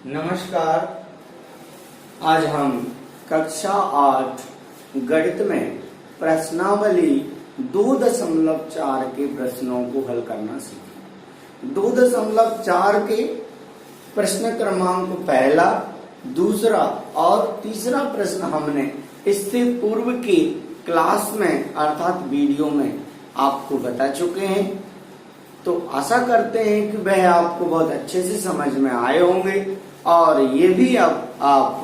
नमस्कार। आज हम कक्षा 8 गणित में प्रश्नावली 2.4 के प्रश्नों को हल करना सीखें। 2.4 के प्रश्न क्रमांक पहला, दूसरा और तीसरा प्रश्न हमने इससे पूर्व की क्लास में अर्थात वीडियो में आपको बता चुके हैं। तो आशा करते हैं कि वह आपको बहुत अच्छे से समझ में आए होंगे और ये भी अब आप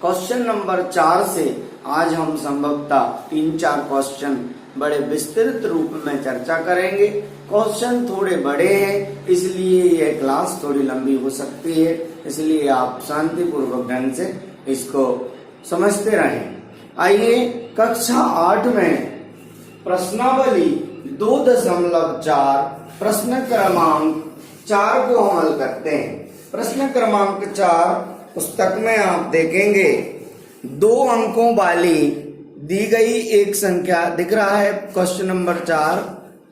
क्वेश्चन नंबर 4 से आज हम संभवतः 3-4 क्वेश्चन बड़े विस्तृत रूप में चर्चा करेंगे। क्वेश्चन थोड़े बड़े हैं इसलिए यह क्लास थोड़ी लंबी हो सकती है, इसलिए आप शांतिपूर्वक ढंग से इसको समझते रहें। आइए कक्षा 8 में प्रश्नावली 2.4 प्रश्न क्रमांक 4 को हम हल करते हैं। प्रश्न क्रमांक 4 पुस्तक में आप देखेंगे 2 अंकों वाली दी गई एक संख्या दिख रहा है। क्वेश्चन नंबर 4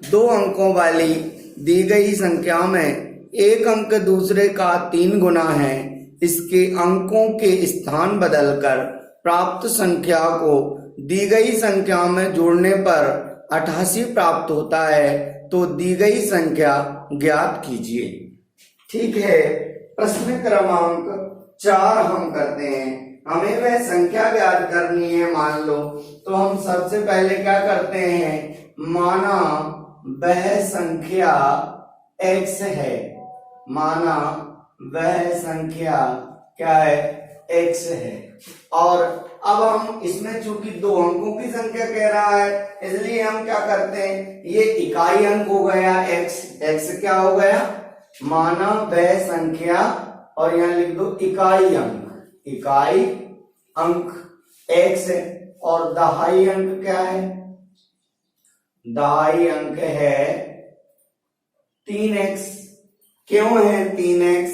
2 अंकों वाली दी गई संख्या में एक अंक दूसरे का 3 गुना है। इसके अंकों के स्थान बदलकर प्राप्त संख्या को दी गई संख्या में जोड़ने पर 88 प्राप्त होता है, तो दी गई संख्या ज्ञात कीजिए। ठीक है, प्रश्न क्रमांक 4 हम करते हैं। हमें वह संख्या ज्ञात करनी है। मान लो तो हम सबसे पहले क्या करते हैं, माना वह संख्या x है। माना वह संख्या क्या है, x है। और अब हम इसमें चूंकि 2 अंकों की संख्या कह रहा है इसलिए हम क्या करते हैं, ये इकाई अंक हो गया x क्या हो गया, माना वह संख्या और यहां लिख दो इकाई अंक x है। और दहाई अंक क्या है, दहाई अंक है 3x। क्यों है 3x,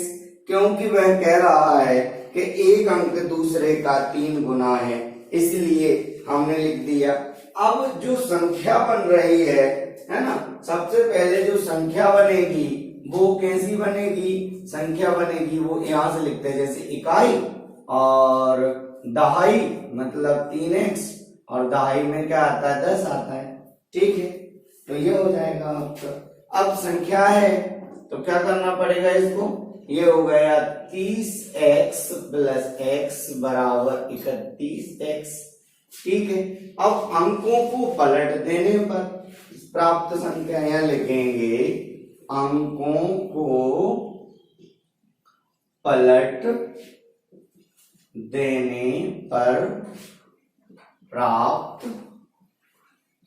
क्योंकि वह कह रहा है कि एक अंक दूसरे का 3 गुना है, इसलिए हमने लिख दिया। अब जो संख्या बन रही है ना, सबसे पहले जो संख्या बनेगी वो कैसी बनेगी, संख्या बनेगी वो यहां से लिखते हैं जैसे इकाई और दहाई मतलब 3x और दहाई में क्या आता है 10 आता है। ठीक है, तो ये हो जाएगा आपका। अब संख्या है तो क्या करना पड़ेगा इसको, ये हो गया 30x प्लस x बराबर 31x। ठीक है, अब अंकों को पलट देने पर प्राप्त संख्या यहां लिखेंगे, अंकों को पलट देने पर प्राप्त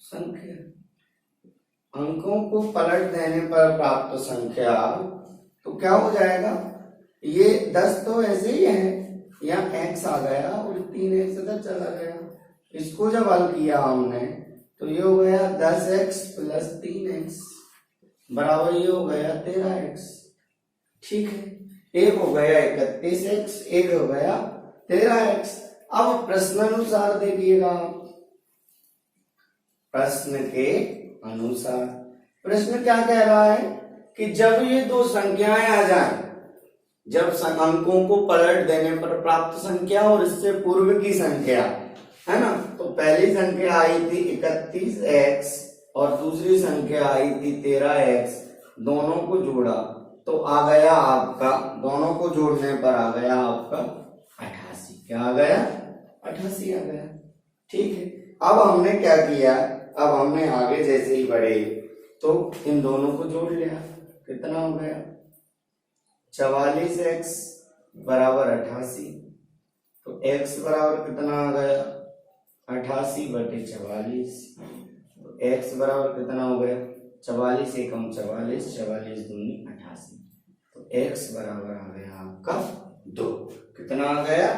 संख्या, अंकों को पलट देने पर प्राप्त संख्या तो क्या हो जाएगा, ये 10 तो ऐसे ही है, यहाँ x आ गया और 3x इधर चला गया। इसको जब हल किया हमने तो ये हो गया 10x प्लस 3x बराबर ये हो गया 13x। ठीक है, एक हो गया 31x, एक हो गया 13x। अब प्रश्नानुसार देखिएगा, प्रश्न के अनुसार प्रश्न क्या कह रहा है कि जब ये 2 संख्याएं आ जाएं, जब अंकों को पलट देने पर प्राप्त संख्या और इससे पूर्व की संख्या है ना, तो पहली संख्या आई थी 31x और दूसरी संख्या आई थी 13x, दोनों को जोड़ा तो आ गया आपका, दोनों को जोड़ने पर आ गया आपका 88। क्या आ गया, 88 आ गया। ठीक है, अब हमने क्या किया, अब हमने आगे जैसे ही बढ़े तो इन दोनों को जोड़ लिया। कितना हो गया, 44x बराबर 88। तो x बराबर कितना आ गया, 88/44। तो x बराबर कितना हो गया, 44 एकम 44, 44 दूनी 88। तो x बराबर आ गया आपका 2। कितना आ गया,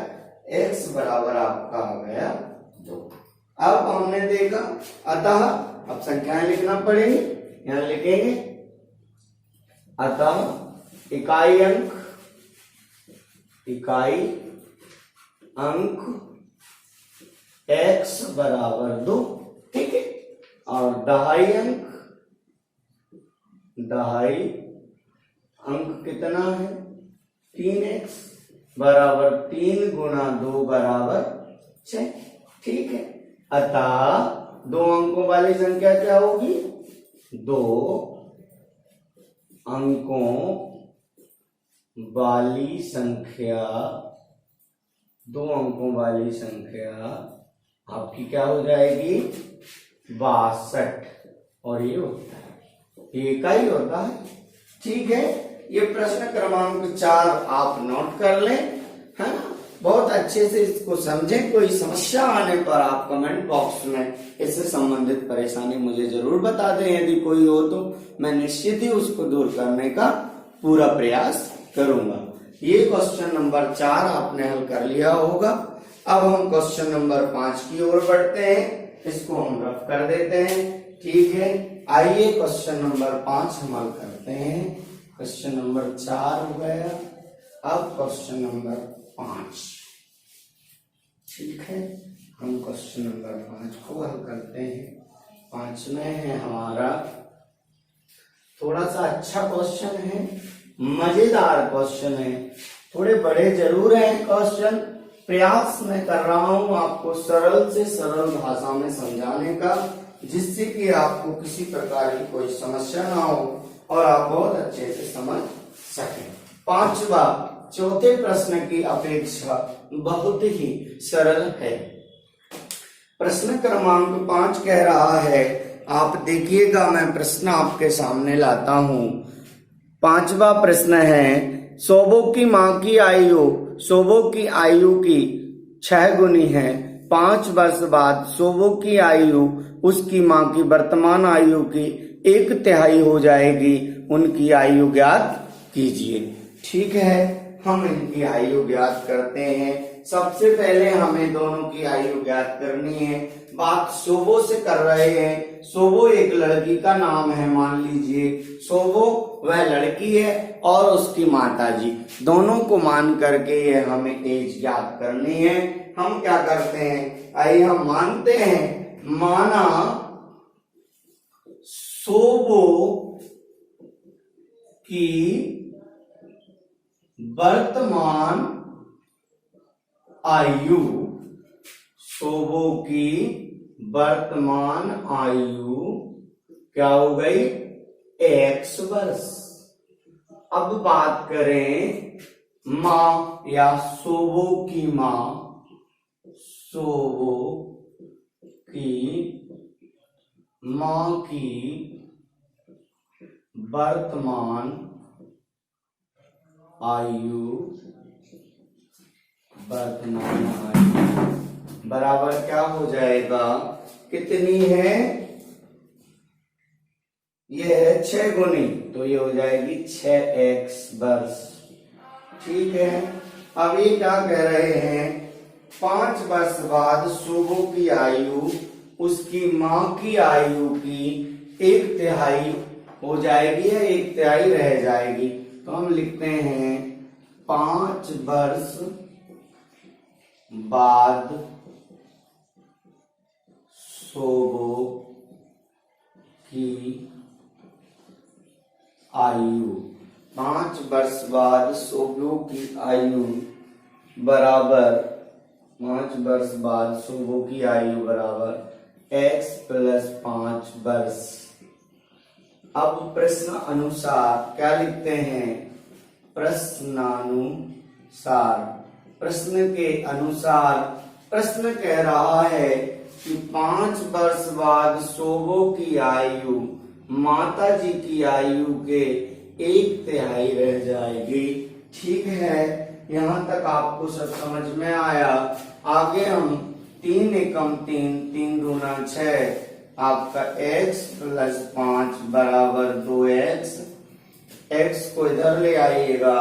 x बराबर आपका आ गया 2। अब हमने देखा, अतः अब संख्याएं लिखना पड़ेगी, यहां लिखेंगे अतः इकाई अंक x बराबर 2। ठीक है, और दहाई अंक कितना है, 3x बराबर 3 गुना 2 बराबर 6। ठीक है, अतः 2 अंकों वाली संख्या क्या होगी? 2 अंकों वाली संख्या, 2 अंकों वाली संख्या आपकी क्या हो जाएगी? 62। और ये होता है, ये का ही होता है। ठीक है, ये प्रश्न क्रमांक 4 आप नोट कर लें, है ना। बहुत अच्छे से इसको समझें। कोई समस्या आने पर आप कमेंट बॉक्स में इससे संबंधित परेशानी मुझे जरूर बता दें। यदि कोई हो तो मैं निश्चित ही उसको दूर करने का पूरा प्रयास करूंगा। ये क्वेश्चन नंबर 4 आपने हल कर लिया होगा। अब हम क्वेश्चन नंबर 5 की ओर बढ़ते हैं। इसको हम रफ कर देते हैं। ठीक है, आइए क्वेश्चन नंबर 5 हम हल करते हैं। क्वेश्चन नंबर 4 हो गया, अब क्वेश्चन नंबर 5। ठीक है, हम क्वेश्चन नंबर 5 को हल करते हैं। 5 में है हमारा, थोड़ा सा अच्छा क्वेश्चन है, मजेदार क्वेश्चन है। थोड़े बड़े जरूर हैं क्वेश्चन, प्रयास मैं कर रहा हूं आपको सरल से सरल भाषा में समझाने का, जिससे कि आपको किसी प्रकार की कोई समस्या ना हो और आप बहुत अच्छे से समझ सकें। 5वां चौथे प्रश्न की अपेक्षा बहुत ही सरल है। प्रश्न क्रमांक 5 कह रहा है, आप देखिएगा, मैं प्रश्न आपके सामने लाता हूं। 5वां प्रश्न है, सोबो की मां की आयु सोबो की आयु की 6 गुनी है। 5 वर्ष बाद सोबो की आयु उसकी मां की वर्तमान आयु की 1/3 हो जाएगी। उनकी आयु ज्ञात कीजिए। ठीक है, हम इनकी आयु ज्ञात करते हैं। सबसे पहले हमें दोनों की आयु ज्ञात करनी है। बात सोबो से कर रहे हैं। सोबो एक लड़की का नाम है, मान लीजिए सोबो वह लड़की है और उसकी माता जी, दोनों को मान करके ये हमें एज ज्ञात करनी है। हम क्या करते हैं, आइए हम मानते हैं, माना सोबो की वर्तमान आयु, सोबो की वर्तमान आयु क्या हो गई? x वर्ष। अब बात करें मां या सोबो की मां, सोबो की मां की वर्तमान आयु, वर्तमान आयु बराबर क्या हो जाएगा? कितनी है? ये है 6 गुनी, तो ये हो जाएगी 6x वर्ष। ठीक है, अब ये क्या कह रहे हैं, 5 वर्ष बाद सोबो की आयु उसकी मां की आयु की 1/3 हो जाएगी या 1/3 रह जाएगी। तो हम लिखते हैं 5 वर्ष बाद सोबो की आयु, 5 वर्ष बाद सोबो की आयु बराबर 5 वर्ष बाद सोबो की आयु बराबर x + 5 वर्ष। अब प्रश्न अनुसार क्या लिखते हैं? प्रश्नानुसार, प्रश्न के अनुसार प्रश्न कह रहा है कि 5 वर्ष बाद सोबो की आयु माता जी की आयु के 1/3 रह जाएगी। ठीक है, यहाँ तक आपको सब समझ में आया। आगे हम 3 एकम 3, 3 दूना 6, आपका x + 5 बराबर 2x। x को इधर ले आइएगा,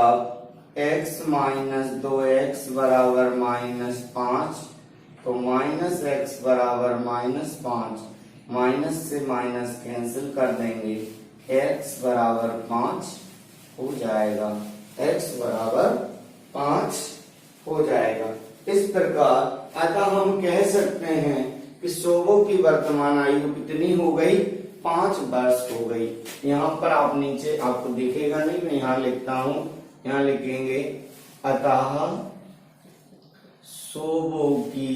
x - 2x बराबर -5, तो -x बराबर -5, माइनस से माइनस कैंसिल कर देंगे, x बराबर 5 हो जाएगा, x बराबर 5 हो जाएगा। इस प्रकार अतः हम कह सकते हैं कि सोबो की वर्तमान आयु कितनी हो गई? 5 वर्ष हो गई। यहाँ पर आप नीचे आपको दिखेगा नहीं, मैं यहाँ लिखता हूँ यहां लिखेंगे अतः सोबो की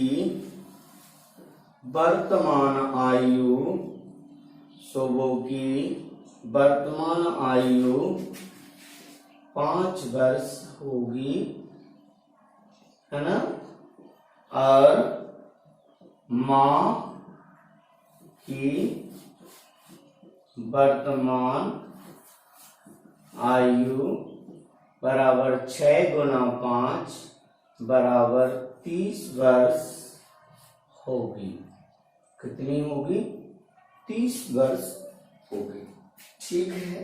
वर्तमान आयु, सोबो की वर्तमान आयु 5 वर्ष होगी, है ना। और माँ की वर्तमान आयु बराबर 6 गुना 5 बराबर 30 वर्ष होगी। कितनी होगी? 30 वर्ष होगी। ठीक है,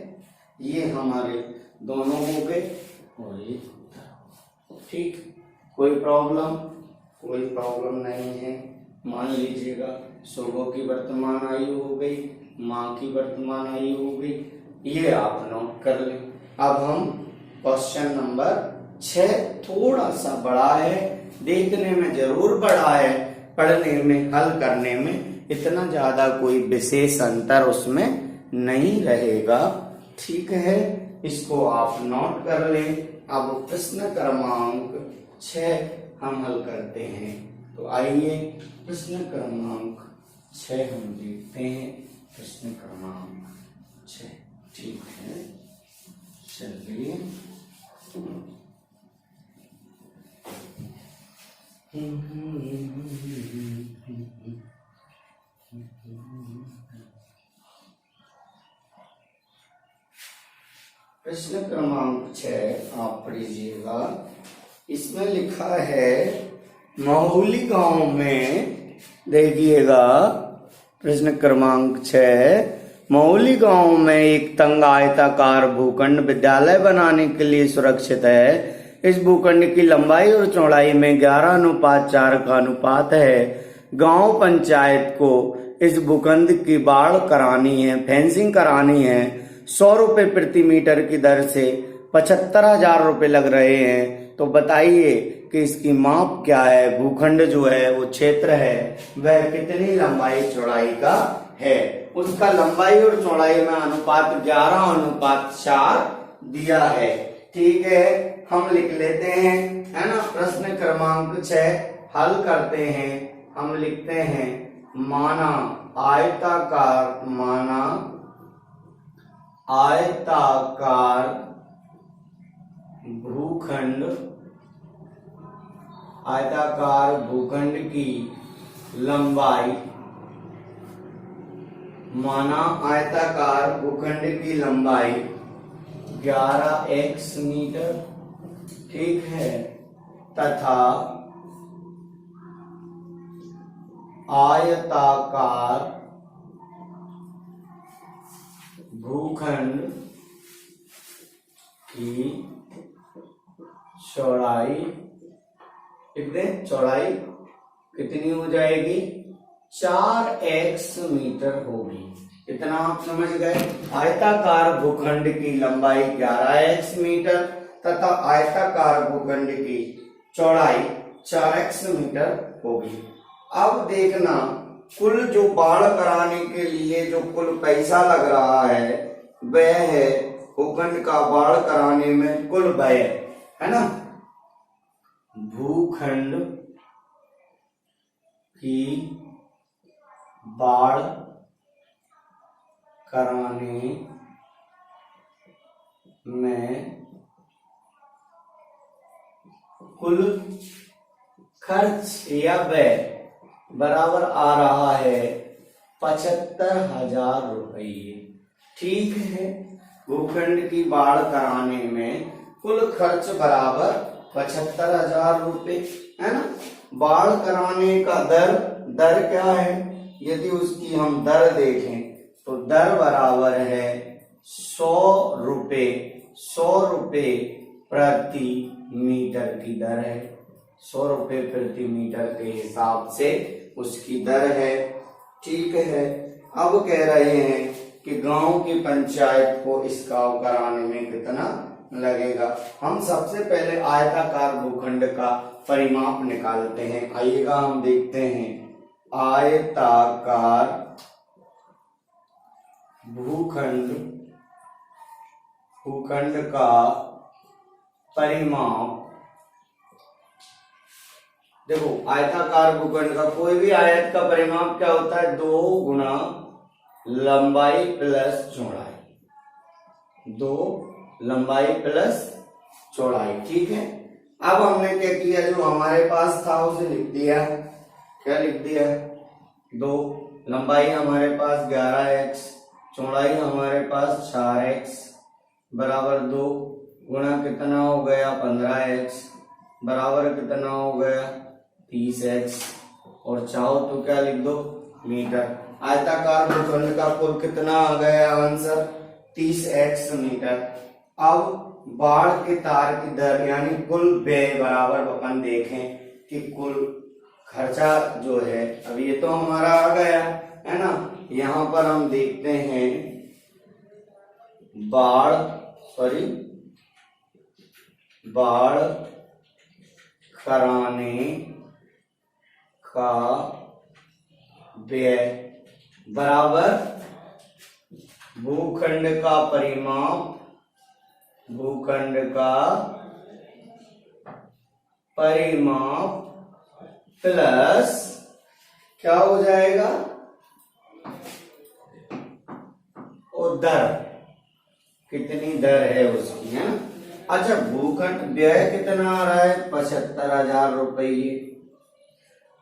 ये हमारे दोनों हो गए और ये ठीक। कोई प्रॉब्लम नहीं है। मान लीजिएगा सोबो की वर्तमान आयु हो गई, माँ की वर्तमान आयु हो गई, ये आप नोट कर लें। अब हम क्वेश्चन नंबर 6, थोड़ा सा बड़ा है, देखने में जरूर बड़ा है, पढ़ने में, हल करने में इतना ज्यादा कोई विशेष अंतर उसमें नहीं रहेगा। ठीक है, इसको आप नोट कर लें। अब प्रश्न क्रमांक 6 हम हल करते हैं। तो आइए प्रश्न क्रमांक 6 हम देखते हैं। प्रश्न क्रमांक 6, ठीक है, चलिए। प्रश्न क्रमांक 6 आप पढ़िएगा। इसमें लिखा है महुली गांव में, देखिएगा प्रश्न क्रमांक 6, महुली गांव में एक तंग आयताकार भूखंड विद्यालय बनाने के लिए सुरक्षित है। इस भूखंड की लंबाई और चौड़ाई में 11:4 का अनुपात है। गांव पंचायत को इस भूखंड की बाढ़ करानी है, फेंसिंग करानी है। 100 रुपए प्रति मीटर की दर से 75,000 रुपए लग रहे हैं। तो बताइए कि इसकी माप क्या है। भूखंड जो है, वो क्षेत्र है, वह कितनी लंबाई चौड़ाई का है। उसका लंबाई और चौड़ाई में अनुपात 11:4 दिया है। ठीक है, हम लिख लेते हैं, है ना। प्रश्न क्रमांक 6 हल करते हैं। हम लिखते हैं माना आयताकार भूखंड की लंबाई, माना आयताकार भूखंड की लंबाई 11x मीटर, ठीक है, तथा आयताकार भूखंड की चौड़ाई, कितने, चौड़ाई कितनी हो जाएगी? 4x मीटर होगी। इतना आप समझ गए। आयताकार भूखंड की लंबाई 11x मीटर तथा आयताकार भूखंड की चौड़ाई 4x मीटर होगी। अब देखना, कुल जो बाढ़ कराने के लिए जो कुल पैसा लग रहा है, वह है भूखंड का बाढ़ कराने में कुल व्यय, है ना। भूखंड की बाढ़ कराने में कुल खर्च या व्यय बराबर आ रहा है 75,000 रुपये। ठीक है, भूखंड की बाढ़ कराने में कुल खर्च बराबर 75,000 रुपये, है ना। बाढ़ कराने का दर क्या है? यदि उसकी हम दर देखें तो दर बराबर है 100 रुपये प्रति मीटर की दर है। 100 रुपये प्रति मीटर के हिसाब से उसकी दर है। ठीक है, अब कह रहे हैं कि गांव की पंचायत को इसका कराने में कितना लगेगा। हम सबसे पहले आयताकार भूखंड का परिमाप निकालते हैं। आइएगा हम देखते हैं, आयताकार भूखंड का परिमाप, देखो आयताकार भूखंड का कोई भी आयत का परिमाप क्या होता है, 2 गुना लंबाई प्लस चौड़ाई, 2 लंबाई प्लस चौड़ाई। ठीक है, अब हमने क्या किया, जो हमारे पास था उसे लिख दिया। क्या लिख दिया, 2 लंबाई हमारे पास 11x, चौड़ाई हमारे पास 4x बराबर 2 गुणा कितना हो गया 15x बराबर कितना हो गया 30x, और चाहो तो क्या लिख दो मीटर। आयताकार भूखंड का कुल कितना आ गया आंसर, 30x मीटर। अब बाढ़ के तार की दर यानी कुल व्यय बराबर अपन देखें कि कुल खर्चा जो है, अब ये तो हमारा आ गया है ना, यहां पर हम देखते हैं बाढ़ कराने का व्यय बराबर भूखंड का परिमाप, भूखंड का परिमाप प्लस क्या हो जाएगा, और दर, कितनी दर है उसकी है। अच्छा, भूखंड व्यय कितना आ रहा है 75,000 रुपये,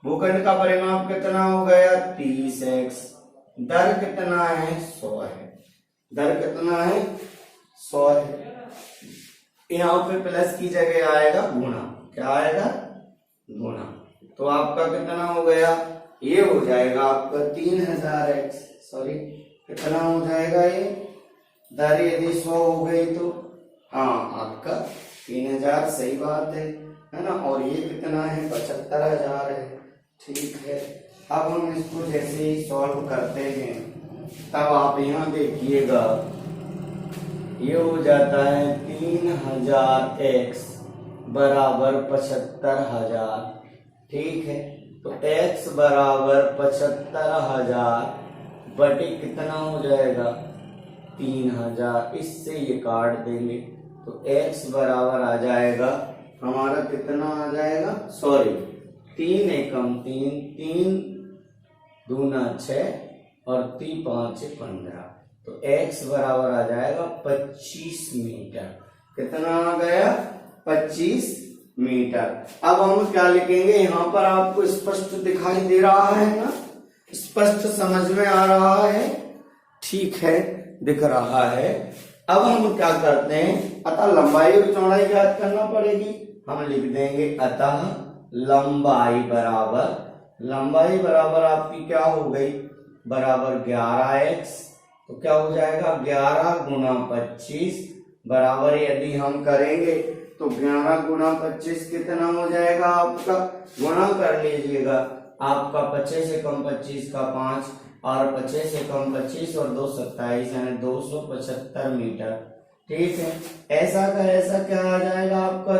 भूखंड का परिमाप कितना हो गया 30x, दर कितना है 100 है, दर कितना है 100 है। यहाँ पे प्लस की जगह आएगा गुणा, क्या आएगा गुणा, तो आपका कितना हो गया, ये हो जाएगा आपका 3000x, सॉरी कितना हो जाएगा ये, दर यदि 100 हो गई तो हाँ आपका 3000 सही बात है ना, और ये कितना है 75,000 है। ठीक है, अब हम इसको जैसे ही सॉल्व करते हैं तब आप यहाँ देखिएगा ये हो जाता है 3000x बराबर 75,000। ठीक है, तो x बराबर 75,000 बटे कितना हो जाएगा 3000, इससे ये काट देंगे तो x बराबर आ जाएगा हमारा कितना आ जाएगा, सॉरी 3 एकम 3, 3 दूना 6 और 3 5 15, तो x बराबर आ जाएगा 25 मीटर। कितना आ गया 25 मीटर। अब हम क्या लिखेंगे, यहाँ पर आपको स्पष्ट दिखाई दे रहा है ना, स्पष्ट समझ में आ रहा है, ठीक है दिख रहा है। अब हम क्या करते हैं, अतः लंबाई और चौड़ाई ज्ञात करना पड़ेगी, हम लिख देंगे अतः लंबाई बराबर आपकी क्या हो गई बराबर 11x, तो क्या हो जाएगा 11 गुना 25 बराबर, यदि हम करेंगे तो 11 गुना 25 कितना हो जाएगा आपका, गुणा कर लीजिएगा, आपका 25 से कम 25 का 5 और 25 से कम 25 और 2 27 यानी 275 मीटर। ठीक है, ऐसा का ऐसा क्या आ जाएगा आपका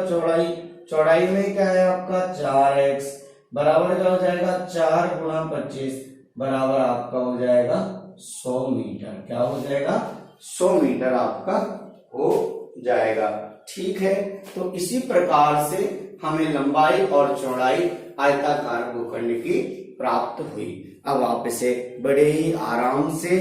चौड़ाई में क्या है आपका 4x बराबर क्या हो जाएगा 4 गुणा 25 बराबर आपका हो जाएगा 100 मीटर। क्या हो जाएगा 100 मीटर आपका हो जाएगा। ठीक है, तो इसी प्रकार से हमें लंबाई और चौड़ाई आयताकार भूखंड की प्राप्त हुई। अब आप इसे बड़े ही आराम से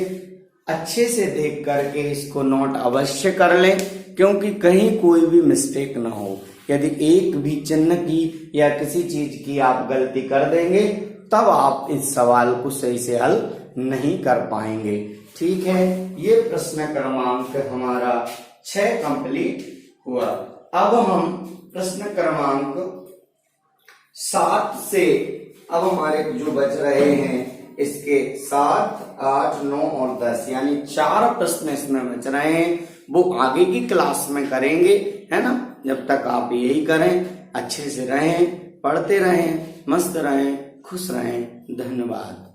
अच्छे से देख करके इसको नोट अवश्य कर लें, क्योंकि कहीं कोई भी मिस्टेक ना हो। यदि एक भी चिन्ह की या किसी चीज की आप गलती कर देंगे तब आप इस सवाल को सही से हल नहीं कर पाएंगे। ठीक है, ये प्रश्न क्रमांक हमारा 6 कंप्लीट हुआ। अब हम प्रश्न क्रमांक 7 से अब हमारे जो बच रहे हैं इसके 7, 8, 9 और 10 यानी 4 प्रश्न इसमें बच रहे हैं, वो आगे की क्लास में करेंगे, है ना। जब तक आप यही करें, अच्छे से रहें, पढ़ते रहें, मस्त रहें, खुश रहें। धन्यवाद।